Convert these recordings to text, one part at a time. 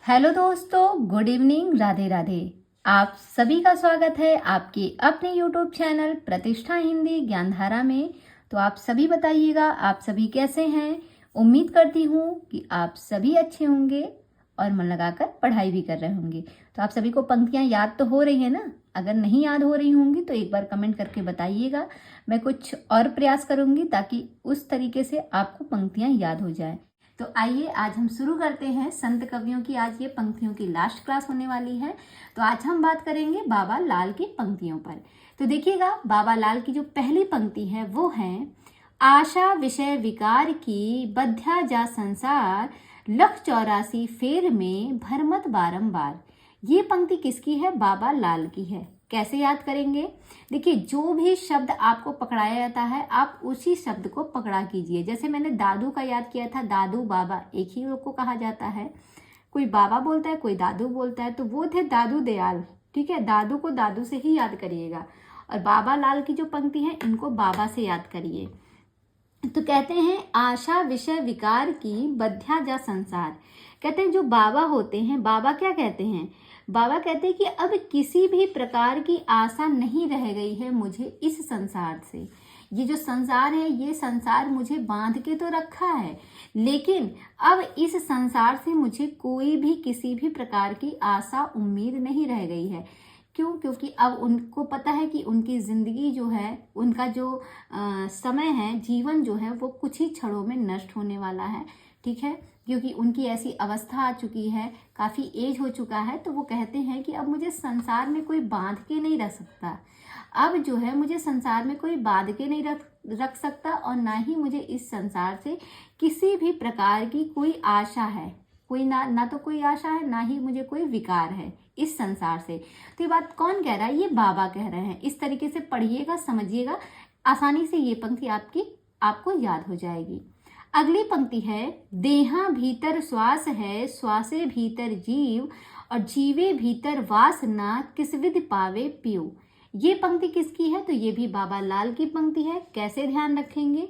Hello दोस्तों, good evening, Radhe Radhe. आप सभी का स्वागत है आपके अपने यूट्यूब चैनल प्रतिष्ठा हिंदी ज्ञानधारा में। तो आप सभी बताइएगा, आप सभी कैसे हैं। उम्मीद करती हूँ कि आप सभी अच्छे होंगे और मन लगाकर पढ़ाई भी कर रहे होंगे। तो आप सभी को पंक्तियाँ याद तो हो रही है ना। अगर नहीं याद हो रही होंगी तो एक बार कमेंट करके बताइएगा। मैं कुछ और प्रयास करूँगी ताकि उस तरीके से आपको पंक्तियाँ याद हो जाए। तो आइए आज हम शुरू करते हैं संत कवियों की। आज ये पंक्तियों की लास्ट क्लास होने वाली है। तो आज हम बात करेंगे बाबा लाल की पंक्तियों पर। तो देखिएगा, बाबा लाल की जो पहली पंक्ति है वो है, आशा विषय विकार की बध्या जा संसार, लख 84 फेर में भरमत बारंबार। ये पंक्ति किसकी है? बाबा लाल की है। कैसे याद करेंगे? देखिए, जो भी शब्द आपको पकड़ाया जाता है आप उसी शब्द को पकड़ा कीजिए। जैसे मैंने दादू का याद किया था, दादू बाबा एक ही लोग को कहा जाता है। कोई बाबा बोलता है, कोई दादू बोलता है, तो वो थे दादू दयाल। ठीक है, दादू को दादू से ही याद करिएगा। और बाबा लाल की जो पंक्ति है इनको बाबा से याद करिए। तो कहते हैं, आशा विषय विकार की बध्या जा संसार। कहते हैं जो बाबा होते हैं, बाबा क्या कहते हैं? बाबा कहते हैं कि अब किसी भी प्रकार की आशा नहीं रह गई है मुझे इस संसार से। ये जो संसार है, ये संसार मुझे बांध के तो रखा है, लेकिन अब इस संसार से मुझे कोई भी किसी भी प्रकार की आशा उम्मीद नहीं रह गई है। क्यों? क्योंकि अब उनको पता है कि उनकी ज़िंदगी जो है, उनका जो समय है, जीवन जो है वो कुछ ही क्षणों में नष्ट होने वाला है। ठीक है, क्योंकि उनकी ऐसी अवस्था आ चुकी है, काफ़ी एज हो चुका है। तो वो कहते हैं कि अब मुझे संसार में कोई बांध के नहीं रख सकता। अब जो है मुझे संसार में कोई बांध के नहीं रख सकता, और ना ही मुझे इस संसार से किसी भी प्रकार की कोई आशा है। कोई ना तो कोई आशा है, ना ही मुझे कोई विकार है इस संसार से। तो ये बात कौन कह रहा है? ये बाबा कह रहे हैं। इस तरीके से पढ़िएगा, समझिएगा, आसानी से ये पंक्ति आपको याद हो जाएगी। अगली पंक्ति है, देहा भीतर श्वास है, श्वासे भीतर जीव, और जीवे भीतर वासना, किस विधि पावे पियो। ये पंक्ति किसकी है? तो ये भी बाबा लाल की पंक्ति है। कैसे ध्यान रखेंगे?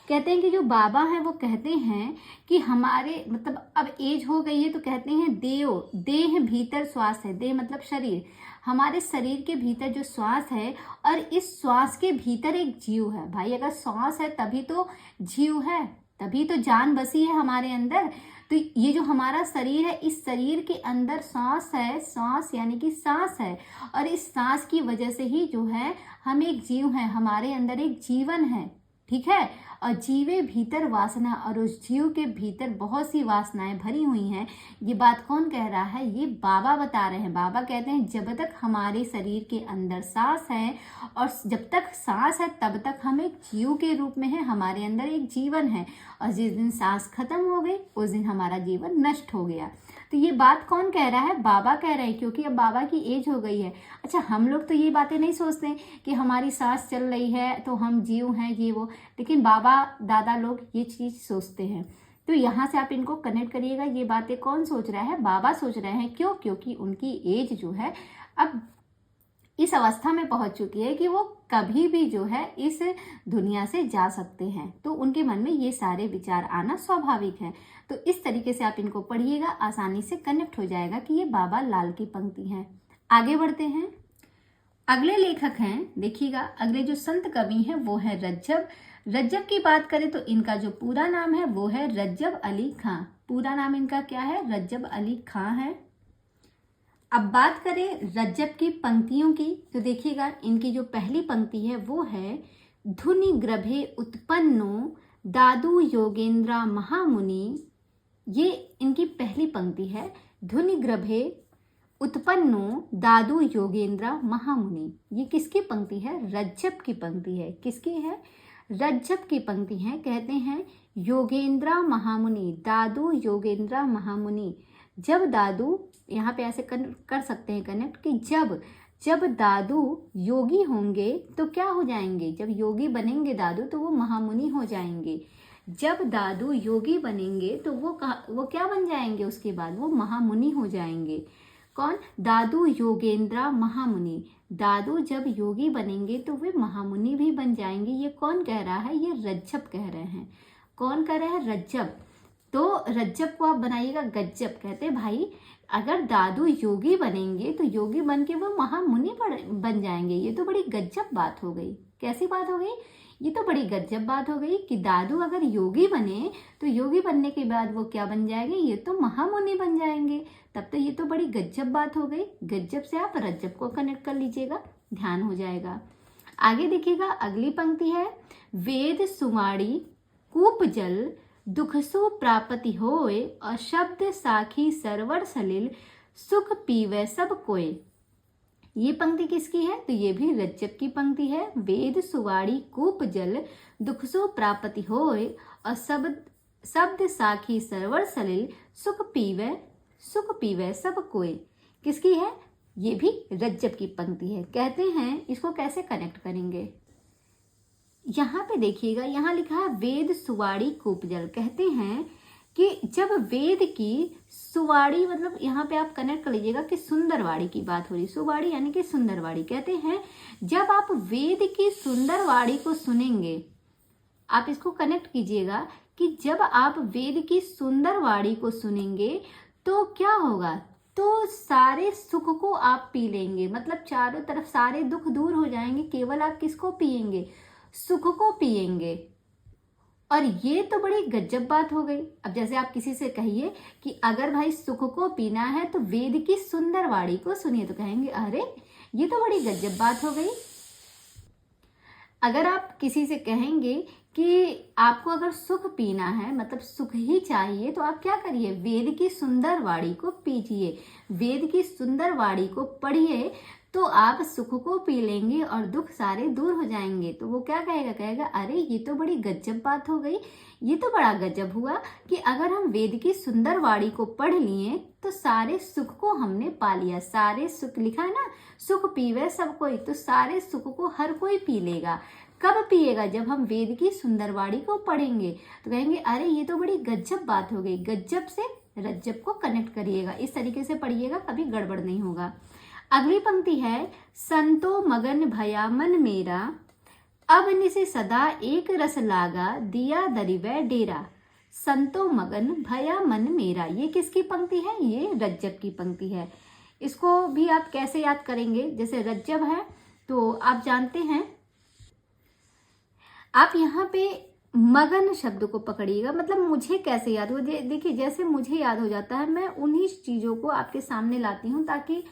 कहते हैं कि जो बाबा हैं वो कहते हैं कि हमारे मतलब अब एज हो गई है, तो कहते हैं देह भीतर श्वास है। देह मतलब शरीर, हमारे शरीर के भीतर जो श्वास है, और इस श्वास के भीतर एक जीव है। भाई, अगर श्वास है तभी तो जीव है, तभी तो जान बसी है हमारे अंदर। तो ये जो हमारा शरीर है, इस शरीर के अंदर सांस है, सांस यानी कि सांस है, और इस सांस की वजह से ही जो है हम एक जीव हैं, हमारे अंदर एक जीवन है। ठीक है, और जीवे भीतर वासना, और उस जीव के भीतर बहुत सी वासनाएं भरी हुई हैं। ये बात कौन कह रहा है? ये बाबा बता रहे हैं। बाबा कहते हैं जब तक हमारे शरीर के अंदर सांस है, और जब तक सांस है तब तक हम एक जीव के रूप में है, हमारे अंदर एक जीवन है। और जिस दिन सांस खत्म हो गई उस दिन हमारा जीवन नष्ट हो गया। तो ये बात कौन कह रहा है? बाबा कह रहे हैं, क्योंकि अब बाबा की एज हो गई है। अच्छा, हम लोग तो ये बातें नहीं सोचते कि हमारी सांस चल रही है तो हम जीव हैं, ये वो, लेकिन बाबा दादा लोग ये चीज़ सोचते हैं। तो यहाँ से आप इनको कनेक्ट करिएगा। ये बातें कौन सोच रहा है? बाबा सोच रहे हैं। क्यों? क्योंकि उनकी एज जो है अब इस अवस्था में पहुंच चुकी है कि वो कभी भी जो है इस दुनिया से जा सकते हैं। तो उनके मन में ये सारे विचार आना स्वाभाविक है। तो इस तरीके से आप इनको पढ़िएगा, आसानी से कनेक्ट हो जाएगा कि ये बाबा लाल की पंक्ति है। आगे बढ़ते हैं। अगले लेखक हैं, देखिएगा, अगले जो संत कवि हैं वो है रज्जब। रज्जब की बात करें तो इनका जो पूरा नाम है वो है रज्जब अली खां। पूरा नाम इनका क्या है? रज्जब अली खां है। अब बात करें रज्जब की पंक्तियों की, तो देखिएगा इनकी जो पहली पंक्ति है वो है, धुनि ग्रभे उत्पन्नो दादू योगेंद्रा महामुनि। ये इनकी पहली पंक्ति है, धुनि ग्रभे उत्पन्नो दादू योगेंद्रा महामुनि। ये किसकी पंक्ति है? रज्जब की पंक्ति है। किसकी है? रज्जब की पंक्ति है। कहते हैं योगेंद्रा महामुनि, दादू योगेंद्रा महामुनि। जब दादू, यहाँ पे ऐसे कर सकते हैं कनेक्ट कि जब दादू योगी होंगे तो क्या हो जाएंगे? जब योगी बनेंगे दादू तो वो महामुनि हो जाएंगे। जब दादू योगी बनेंगे तो वो क्या बन जाएंगे? उसके बाद वो महामुनि हो जाएंगे। कौन? दादू योगेंद्रा महामुनि। दादू जब योगी बनेंगे तो वे महामुनि भी बन जाएंगे। ये कौन कह रहा है? ये रज्जब कह रहे हैं। कौन कह रहा है? रज्जब। तो रज्जब को आप बनाइएगा गज्जब। कहते हैं भाई अगर दादू योगी बनेंगे तो योगी बन के वो महामुनि बन जाएंगे। ये तो बड़ी गज्जब बात हो गई। कैसी बात हो गई? ये तो बड़ी गज्जब बात हो गई कि दादू अगर योगी बने तो योगी बनने के बाद वो क्या बन जाएंगे? ये तो महामुनि बन जाएंगे। तब तो ये तो बड़ी गज्जब बात हो गई। गज्जब से आप रज्जब को कनेक्ट कर लीजिएगा, ध्यान हो जाएगा। आगे देखिएगा, अगली पंक्ति है, वेद सुमाड़ी कूप जल दुख सु प्राप्ति होए और शब्द साखी सरवर सलिल सुख पीवे सब कोय। ये पंक्ति किसकी है? तो ये भी रज्जब की पंक्ति है। वेद सुवाड़ी कूप जल दुख सु प्राप्ति होए और शब्द साखी सरवर सलिल सुख पीवे सब कोय। किसकी है? ये भी रज्जब की पंक्ति है। कहते हैं इसको कैसे कनेक्ट करेंगे? यहाँ पे देखिएगा, यहाँ लिखा है वेद सुवाड़ी कूप जल। कहते हैं कि जब वेद की सुवाड़ी, मतलब यहाँ पे आप कनेक्ट कर लीजिएगा कि सुंदरवाड़ी की बात हो रही। सुवाड़ी यानी कि सुंदरवाड़ी। कहते हैं जब आप वेद की सुंदरवाड़ी को सुनेंगे, आप इसको कनेक्ट कीजिएगा कि जब आप वेद की सुंदरवाड़ी को सुनेंगे तो क्या होगा? तो सारे सुख को आप पी लेंगे, मतलब चारों तरफ सारे दुख दूर हो जाएंगे। केवल आप किसको पिएंगे? सुख को पिएंगे। और ये तो बड़ी गजब बात हो गई। अब जैसे आप किसी से कहिए कि अगर भाई सुख को पीना है तो वेद की सुंदरवाड़ी को सुनिए, तो कहेंगे अरे ये तो बड़ी गजब बात हो गई। अगर आप किसी से कहेंगे कि आपको अगर सुख पीना है, मतलब सुख ही चाहिए, तो आप क्या करिए? वेद की सुंदरवाड़ी को पीजिए, वेद की सुंदरवाड़ी को पढ़िए, तो आप सुख को पी लेंगे और दुख सारे दूर हो जाएंगे। तो वो क्या कहेगा? कहेगा अरे ये तो बड़ी गजब बात हो गई। ये तो बड़ा गजब हुआ कि अगर हम वेद की सुंदरवाड़ी को पढ़ लिए तो सारे सुख को हमने पा लिया। सारे सुख लिखा है ना, सुख पीवे सब कोई, तो सारे सुख को हर कोई पी लेगा। कब पिएगा? जब हम वेद की सुंदरवाड़ी को पढ़ेंगे। तो कहेंगे अरे ये तो बड़ी गजब बात हो गई। गजब से रज्जब को कनेक्ट करिएगा, इस तरीके से पढ़िएगा, कभी गड़बड़ नहीं होगा। अगली पंक्ति है, संतो मगन भया मन मेरा अब निसे सदा एक रस लागा दिया दरिवे डेरा। संतो मगन भया मन मेरा, ये किसकी पंक्ति है? ये रज्जब की पंक्ति है। इसको भी आप कैसे याद करेंगे? जैसे रज्जब है तो आप जानते हैं, आप यहाँ पे मगन शब्द को पकड़िएगा। मतलब मुझे कैसे याद हो? देखिए जैसे मुझे याद हो जाता है, मैं उन्हीं चीजों को आपके सामने लाती हूँ ताकि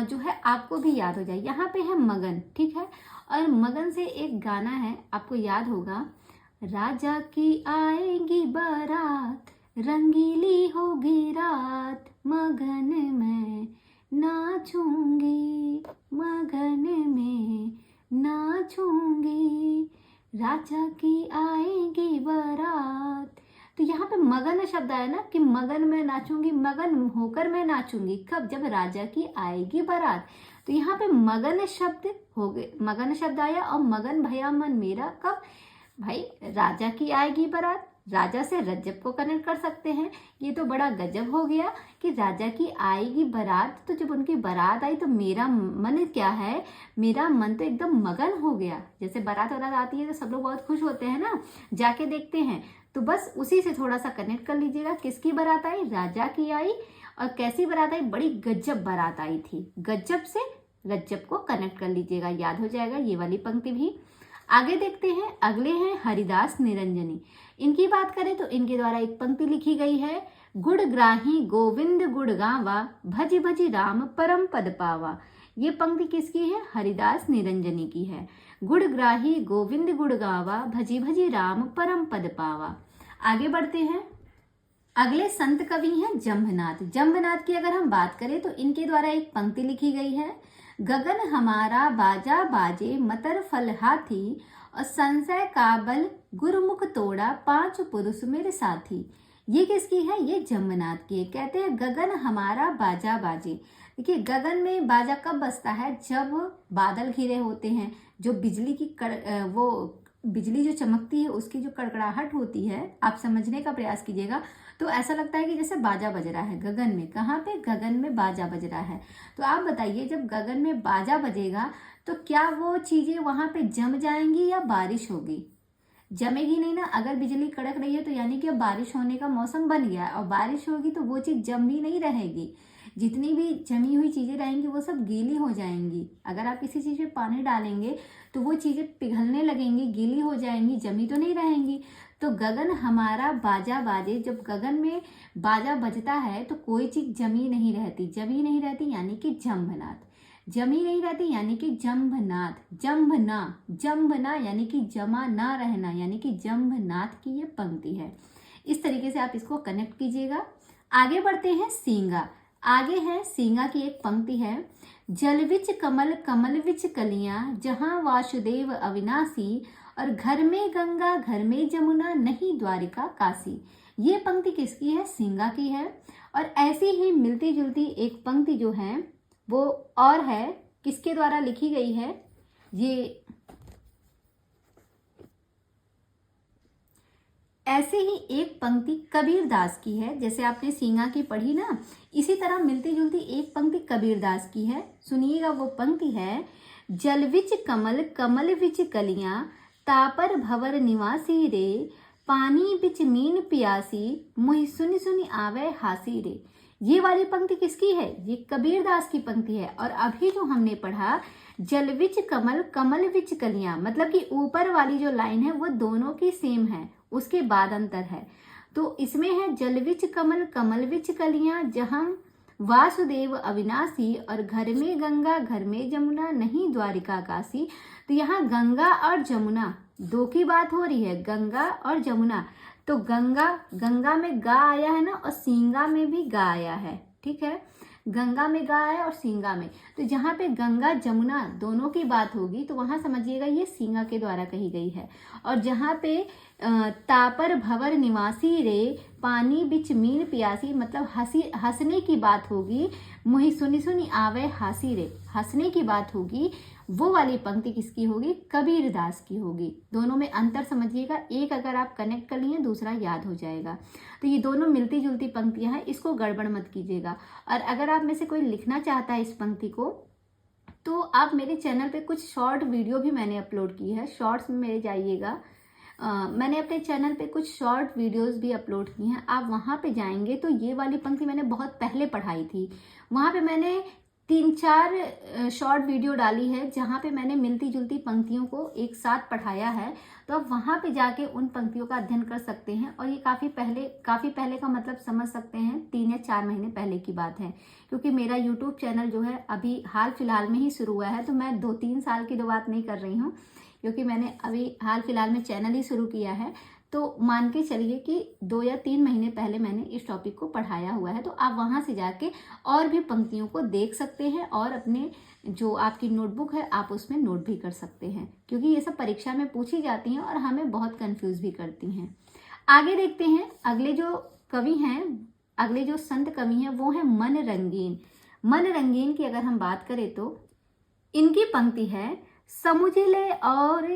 जो है आपको भी याद हो जाए। यहाँ पे है मगन, ठीक है। और मगन से एक गाना है, आपको याद होगा, राजा की आएगी बारात रंगीली होगी रात मगन में नाचूंगी मगन में नाचूंगी राजा की आएगी बारात। तो यहाँ पे मगन शब्द आया ना कि मगन में नाचूंगी, मगन होकर मैं नाचूंगी। कब? जब राजा की आएगी बारात। तो यहाँ पे मगन शब्द हो गए, मगन शब्द आया। और मगन भया मन मेरा कब? भाई राजा की आएगी बारात, राजा से रज्जब को कनेक्ट कर सकते हैं। ये तो बड़ा गजब हो गया कि राजा की आएगी बारात। तो जब उनकी बारात आई तो मेरा मन क्या है? मेरा मन तो एकदम मगन हो गया। जैसे बारात वारात आती है तो सब लोग बहुत खुश होते हैं ना, जाके देखते हैं। तो बस उसी से थोड़ा सा कनेक्ट कर लीजिएगा। किसकी बारात आई? राजा की आई। और कैसी बारात आई? बड़ी गजब बारात आई थी। गजब से रज्जब को कनेक्ट कर लीजिएगा, याद हो जाएगा ये वाली पंक्ति भी। आगे देखते हैं, अगले हैं हरिदास निरंजनी। इनकी बात करें तो इनके द्वारा एक पंक्ति लिखी गई है, गुणग्राही गोविंद गुण गावा भज भज राम परम पद पावा। ये पंक्ति किसकी है? हरिदास निरंजनी की है। गुणग्राही गोविंद गुण गावा भजी भजी राम परम पद पावा। आगे बढ़ते हैं, अगले संत कवि हैं जम्भनाथ। जम्भनाथ की अगर हम बात करें तो इनके द्वारा एक पंक्ति लिखी गई है, गगन हमारा बाजा बाजे मतर फल हाथी और संशय काबल गुरुमुख तोड़ा पांच पुरुष मेरे साथी। ये किसकी है? ये जम्भनाथ की है। कहते हैं गगन हमारा बाजा बाजे। देखिए गगन में बाजा कब बजता है? जब बादल घिरे होते हैं, जो बिजली की वो बिजली जो चमकती है उसकी जो कड़कड़ाहट होती है, आप समझने का प्रयास कीजिएगा। तो ऐसा लगता है कि जैसे बाजा बज रहा है गगन में। कहाँ पे? गगन में बाजा बज रहा है। तो आप बताइए, जब गगन में बाजा बजेगा तो क्या वो चीजें वहां पे जम जाएंगी या बारिश होगी? जमेगी नहीं ना। अगर बिजली कड़क रही है तो यानी कि अब बारिश होने का मौसम बन गया है, और बारिश होगी तो वो चीज़ जमी नहीं रहेगी। जितनी भी जमी हुई चीज़ें रहेंगी वो सब गीली हो जाएंगी। अगर आप किसी चीज़ में पानी डालेंगे तो वो चीज़ें पिघलने लगेंगी, गीली हो जाएंगी, जमी तो नहीं रहेंगी। तो गगन हमारा बाजा बाजे, जब गगन में बाजा बजता है तो कोई चीज़ जमी नहीं रहती। जमी नहीं रहती यानी कि जम्भनाथ, जमी नहीं रहती यानी कि जम्भनाथ, जम्भना, जम्भना यानी कि जमा ना रहना, यानी कि जम्भनाथ की ये पंक्ति है। इस तरीके से आप इसको कनेक्ट कीजिएगा। आगे बढ़ते हैं सींगा। आगे है सींगा की एक पंक्ति है, जल विच कमल कमल विच कलियां, जहां वासुदेव अविनाशी, और घर में गंगा घर में जमुना, नहीं द्वारिका काशी। ये पंक्ति किसकी है? सींगा की है। और ऐसी ही मिलती जुलती एक पंक्ति जो है वो और है, किसके द्वारा लिखी गई है? ये ऐसे ही एक पंक्ति कबीरदास की है। जैसे आपने सींगा की पढ़ी ना, इसी तरह मिलती जुलती एक पंक्ति कबीरदास की है। सुनिएगा, वो पंक्ति है, जल विच कमल कमल विच कलियां, तापर भवर निवासी रे, पानी बिच मीन पियासी, मुहि सुनि सुनि आवे हासी रे। ये वाली पंक्ति किसकी है? ये कबीरदास की पंक्ति है। और अभी जो हमने पढ़ा, जल विच कमल कमल विच कलियां, मतलब कि ऊपर वाली जो लाइन है वो दोनों की सेम है, उसके बाद अंतर है। तो इसमें है जल विच कमल कमल विच कलियां, जहां वासुदेव अविनाशी, और घर में गंगा घर में जमुना, नहीं द्वारिका काशी। तो यहाँ गंगा और जमुना दो की बात हो रही है, गंगा और जमुना। तो गंगा, गंगा में गा आया है ना, और सींगा में भी गा आया है, ठीक है। गंगा में गा आया और सींगा में, तो जहाँ पे गंगा जमुना दोनों की बात होगी तो वहाँ समझिएगा ये सींगा के द्वारा कही गई है। और जहाँ पे तापर भवर निवासी रे, पानी बिच मीन पियासी, मतलब हंसने की बात होगी, मुहि सुनि सुनि आवे हासी रे, हंसने की बात होगी, वो वाली पंक्ति किसकी होगी? कबीरदास की होगी। दोनों में अंतर समझिएगा, एक अगर आप कनेक्ट कर लिए दूसरा याद हो जाएगा। तो ये दोनों मिलती जुलती पंक्तियां हैं, इसको गड़बड़ मत कीजिएगा। और अगर आप में से कोई लिखना चाहता है इस पंक्ति को, तो आप मेरे चैनल पे कुछ शॉर्ट वीडियो भी मैंने अपलोड की है, शॉर्ट्स में मेरे जाइएगा। मैंने अपने चैनल पे कुछ शॉर्ट वीडियोस भी अपलोड की हैं, आप वहाँ पे जाएंगे तो ये वाली पंक्ति मैंने बहुत पहले पढ़ाई थी। वहाँ पे मैंने 3-4 शॉर्ट वीडियो डाली है जहाँ पे मैंने मिलती जुलती पंक्तियों को एक साथ पढ़ाया है। तो आप वहाँ पे जाके उन पंक्तियों का अध्ययन कर सकते हैं। और ये काफ़ी पहले का मतलब समझ सकते हैं, 3 या 4 महीने पहले की बात है, क्योंकि मेरा यूट्यूब चैनल जो है अभी हाल फिलहाल में ही शुरू हुआ है। तो मैं 2-3 साल की तो बात नहीं कर रही हूँ, क्योंकि मैंने अभी हाल फिलहाल में चैनल ही शुरू किया है। तो मान के चलिए कि 2 या 3 महीने पहले मैंने इस टॉपिक को पढ़ाया हुआ है। तो आप वहाँ से जाके और भी पंक्तियों को देख सकते हैं, और अपने जो आपकी नोटबुक है आप उसमें नोट भी कर सकते हैं, क्योंकि ये सब परीक्षा में पूछी जाती हैं और हमें बहुत कंफ्यूज भी करती हैं। आगे देखते हैं, अगले जो कवि हैं, अगले जो संत कवि हैं वो हैं मन रंगीन। मन रंगीन की अगर हम बात करें तो इनकी पंक्ति है, समझ ले और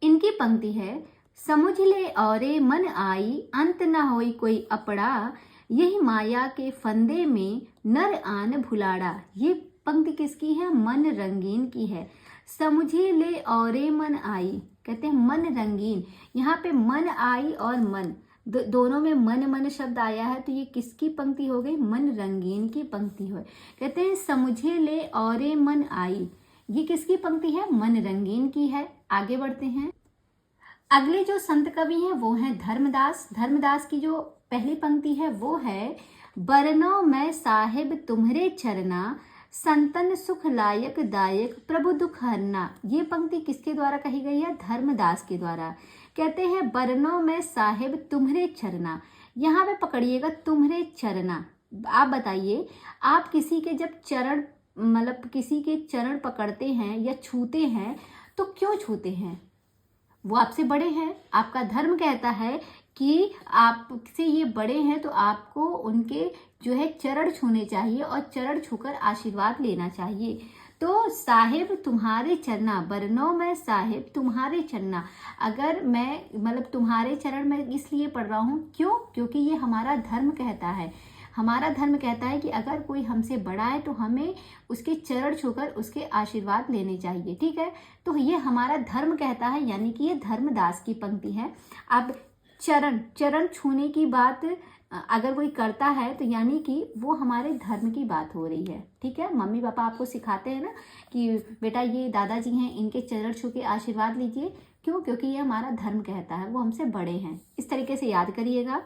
इनकी पंक्ति है, समझ ले औरे मन आई, अंत न होई कोई अपड़ा, यही माया के फंदे में नर आन भुलाड़ा। ये पंक्ति किसकी है? मन रंगीन की है। समझे ले औरे मन आई, कहते हैं मन रंगीन। यहाँ पे मन आई और मन दोनों में मन मन शब्द आया है, तो ये किसकी पंक्ति हो गई? मन रंगीन की पंक्ति हो। कहते हैं समझे ले औरे मन आई, ये किसकी पंक्ति है? मन रंगीन की है। आगे बढ़ते हैं, अगले जो संत कवि हैं वो हैं धर्मदास। धर्मदास की जो पहली पंक्ति है वो है, बरनौ मैं साहिब तुम्हरे चरना, संतन सुख लायक दायक प्रभु दुख हरना। ये पंक्ति किसके द्वारा कही गई है? धर्मदास के द्वारा। कहते हैं बरनौ मैं साहिब तुम्हरे चरना, यहाँ पे पकड़िएगा तुम्हरे चरना। आप बताइए, आप किसी के जब चरण, मतलब किसी के चरण पकड़ते हैं या छूते हैं तो क्यों छूते हैं? वो आपसे बड़े हैं, आपका धर्म कहता है कि आपसे ये बड़े हैं तो आपको उनके जो है चरण छूने चाहिए और चरण छूकर आशीर्वाद लेना चाहिए। तो साहिब तुम्हारे चरना, बरनौ मैं साहिब तुम्हारे चरना। अगर मैं मतलब तुम्हारे चरण में इसलिए पढ़ रहा हूँ, क्यों? क्योंकि ये हमारा धर्म कहता है। हमारा धर्म कहता है कि अगर कोई हमसे बड़ा है तो हमें उसके चरण छूकर उसके आशीर्वाद लेने चाहिए, ठीक है। तो ये हमारा धर्म कहता है, यानी कि ये धर्मदास की पंक्ति है। अब चरण छूने की बात अगर कोई करता है तो यानी कि वो हमारे धर्म की बात हो रही है, ठीक है। मम्मी पापा आपको सिखाते हैं ना कि बेटा ये दादाजी हैं, इनके चरण छू के आशीर्वाद लीजिए। क्यों? क्योंकि ये हमारा धर्म कहता है, वो हमसे बड़े हैं। इस तरीके से याद करिएगा।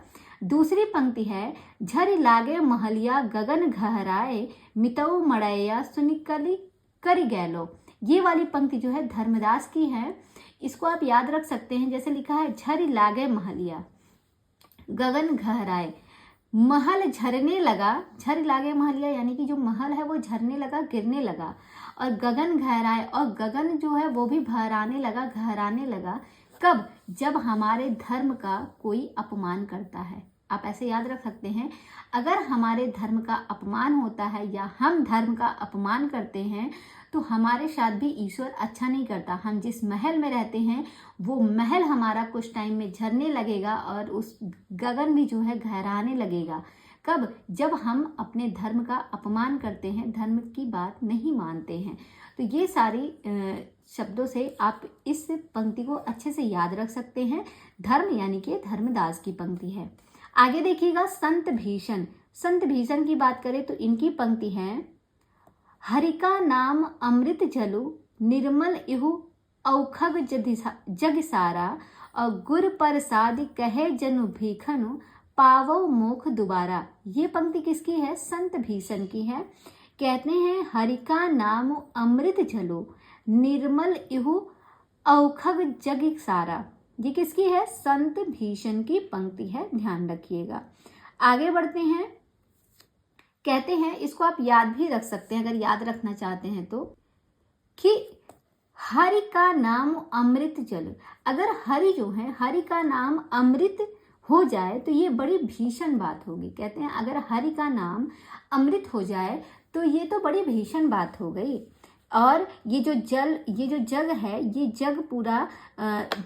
दूसरी पंक्ति है, झरि लागे महलिया गगन गहराए मितऊ मड़ैया सुनिकली करि गैलो। ये वाली पंक्ति जो है धर्मदास की है, इसको आप याद रख सकते हैं। जैसे लिखा है झरि लागे महलिया गगन गहराए, महल झरने लगा, झर लागे महलिया यानी कि जो महल है वो झरने लगा, गिरने लगा। और गगन गहराए, और गगन जो है वो भी भराने लगा, गहराने लगा। कब? जब हमारे धर्म का कोई अपमान करता है। आप ऐसे याद रख सकते हैं, अगर हमारे धर्म का अपमान होता है या हम धर्म का अपमान करते हैं तो हमारे साथ भी ईश्वर अच्छा नहीं करता। हम जिस महल में रहते हैं वो महल हमारा कुछ टाइम में झरने लगेगा और उस गगन भी जो है गहराने लगेगा। कब? जब हम अपने धर्म का अपमान करते हैं, धर्म की बात नहीं मानते हैं। तो ये सारी शब्दों से आप इस पंक्ति को अच्छे से याद रख सकते हैं। धर्म यानी कि धर्मदास की पंक्ति है। आगे देखिएगा, संत भीषण। संत भीषण की बात करें तो इनकी पंक्ति है, हरिका नाम अमृत जलु निर्मल इहु औखग जग सारा, और गुर प्रसाद कहे जनु भीखनु पावो मोख दुबारा। ये पंक्ति किसकी है? संत भीषण की है। कहते हैं हरिका नाम अमृत जलु निर्मल इहु औखग जग सारा। ये किसकी है? संत भीषण की पंक्ति है, ध्यान रखिएगा। आगे बढ़ते हैं। कहते हैं, इसको आप याद भी रख सकते हैं अगर याद रखना चाहते हैं तो, कि हरि का नाम अमृत जल। अगर हरि जो है, हरि का नाम अमृत हो जाए तो ये बड़ी भीषण बात होगी। कहते हैं अगर हरि का नाम अमृत हो जाए तो ये तो बड़ी भीषण बात हो गई। और ये जो जग है, ये जग पूरा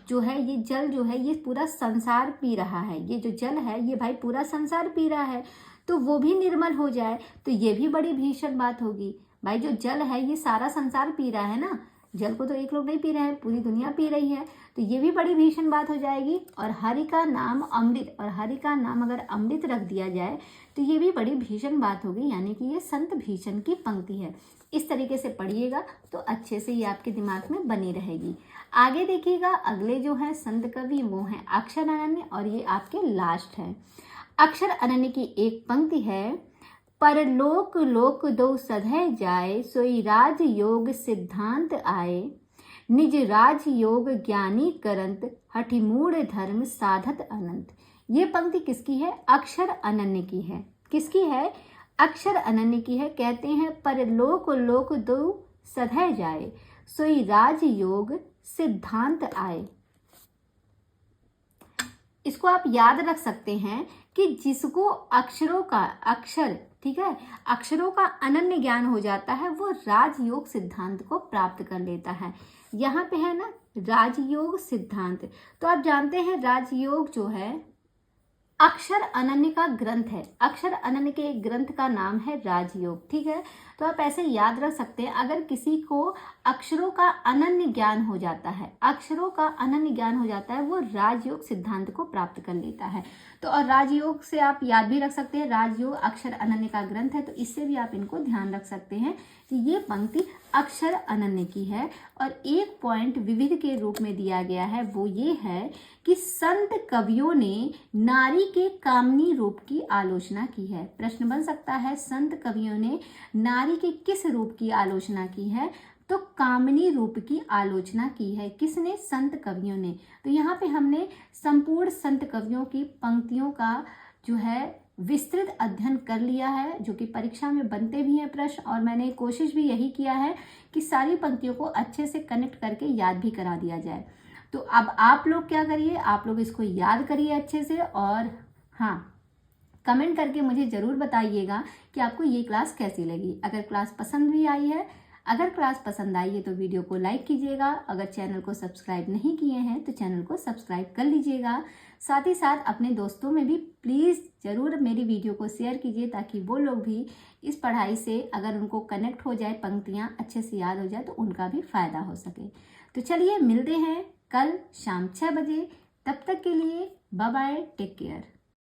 जो है, ये जल जो है ये पूरा संसार पी रहा है। ये जो जल है ये भाई पूरा संसार पी रहा है, तो वो भी निर्मल हो जाए तो ये भी बड़ी भीषण बात होगी। भाई जो जल है ये सारा संसार पी रहा है ना, जल को तो एक लोग नहीं पी रहे हैं, पूरी दुनिया पी रही है, तो ये भी बड़ी भीषण बात हो जाएगी। और हरि का नाम अमृत, और हरि का नाम अगर अमृत रख दिया जाए तो ये भी बड़ी भीषण बात होगी, यानी कि ये संत भीषण की पंक्ति है। इस तरीके से पढ़िएगा तो अच्छे से ये आपके दिमाग में बनी रहेगी। आगे देखिएगा, अगले जो है संत कवि वो हैं अक्षर अनन्य, और ये आपके लास्ट है। अक्षर अनन्य की एक पंक्ति है, परलोक लोक दो सधै जाए, सोई राज योग सिद्धांत आए, निज राज योग ज्ञानी करंत, हठिमूढ़ धर्म साधत अनंत। ये पंक्ति किसकी है? अक्षर अनन्य की है। किसकी है? अक्षर अनन्य की है। कहते हैं परलोक लोक दो सधै जाए, सोई राज योग सिद्धांत आए। इसको आप याद रख सकते हैं कि जिसको अक्षरों का ठीक है, अक्षरों का अनन्य ज्ञान हो जाता है वो राजयोग सिद्धांत को प्राप्त कर लेता है। यहाँ पे है ना राजयोग सिद्धांत, तो आप जानते हैं राजयोग जो है अक्षर अनन्य का ग्रंथ है। अक्षर अनन्य के एक ग्रंथ का नाम है राजयोग, ठीक है। तो आप ऐसे याद रख सकते हैं, अगर किसी को अक्षरों का अनन्य ज्ञान हो जाता है, अक्षरों का अनन्य ज्ञान हो जाता है, वो राजयोग सिद्धांत को प्राप्त कर लेता है। तो और राजयोग से आप याद भी रख सकते हैं, राजयोग अक्षर अनन्य का ग्रंथ है, तो इससे भी आप इनको ध्यान रख सकते हैं कि ये पंक्ति अक्षर अनन्य की है। और एक पॉइंट विविध के रूप में दिया गया है, वो ये है कि संत कवियों ने नारी के कामनी रूप की आलोचना की है। प्रश्न बन सकता है, संत कवियों ने नारी के किस रूप की आलोचना की है? तो कामनी रूप की आलोचना की है। किसने? संत कवियों ने। तो यहाँ पे हमने संपूर्ण संत कवियों की पंक्तियों का जो है विस्तृत अध्ययन कर लिया है, जो कि परीक्षा में बनते भी हैं प्रश्न, और मैंने कोशिश भी यही किया है कि सारी पंक्तियों को अच्छे से कनेक्ट करके याद भी करा दिया जाए। तो अब आप लोग क्या करिए, आप लोग इसको याद करिए अच्छे से, और हाँ, कमेंट करके मुझे ज़रूर बताइएगा कि आपको ये क्लास कैसी लगी। अगर क्लास पसंद भी आई है, अगर क्लास पसंद आई है तो वीडियो को लाइक कीजिएगा। अगर चैनल को सब्सक्राइब नहीं किए हैं तो चैनल को सब्सक्राइब कर लीजिएगा। साथ ही साथ अपने दोस्तों में भी प्लीज़ ज़रूर मेरी वीडियो को शेयर कीजिए ताकि वो लोग भी इस पढ़ाई से अगर उनको कनेक्ट हो जाए, पंक्तियाँ अच्छे से याद हो जाए तो उनका भी फ़ायदा हो सके। तो चलिए मिलते हैं कल शाम 6 बजे। तब तक के लिए बाय बाय, टेक केयर।